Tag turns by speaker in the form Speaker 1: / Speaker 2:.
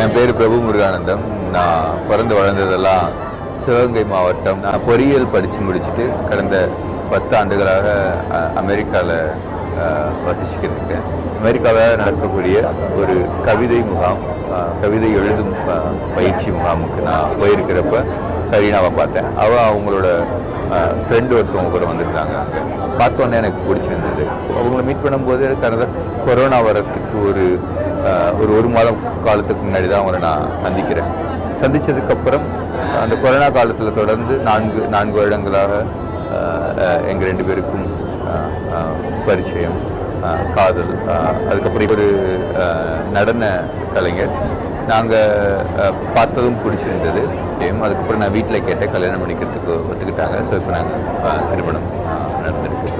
Speaker 1: என் பேர் பிரபு முருகானந்தம். நான் பிறந்து வளர்ந்ததெல்லாம் சிவகங்கை மாவட்டம். நான் பொறியியல் படித்து முடிச்சுட்டு கடந்த 10 ஆண்டுகளாக அமெரிக்காவில் வசிச்சுக்கிட்டு இருக்கேன். அமெரிக்காவில் நடக்கக்கூடிய ஒரு கவிதை முகாம், கவிதை எழுதும் பயிற்சி முகாமுக்கு நான் போயிருக்கிறப்ப கரீனாவை பார்த்தேன். அவங்களோட ஃப்ரெண்டு ஒருத்தவங்க கூட வந்திருக்காங்க. அங்கே பார்த்தோன்னே எனக்கு பிடிச்சிருந்தது. அவங்கள மீட் பண்ணும்போது கடந்த கொரோனா வரத்துக்கு ஒரு மாதம் காலத்துக்கு முன்னாடி தான் அவங்கள நான் சந்திக்கிறேன். சந்தித்ததுக்கப்புறம் அந்த கொரோனா காலத்தில் தொடர்ந்து 4 வருடங்களாக எங்கள் 2 பேருக்கும் பரிச்சயம், காதல். அதுக்கப்புறம் ஒரு நடன கலைஞர். நாங்கள் பார்த்ததும் பிடிச்சிருந்தது. அதுக்கப்புறம் நான் வீட்டில் கேட்டேன், கல்யாணம் பண்ணிக்கிறதுக்கு ஒத்துக்கிட்டாங்க. ஸோ இப்போ நாங்கள் திருமணம் நடந்திருக்கு.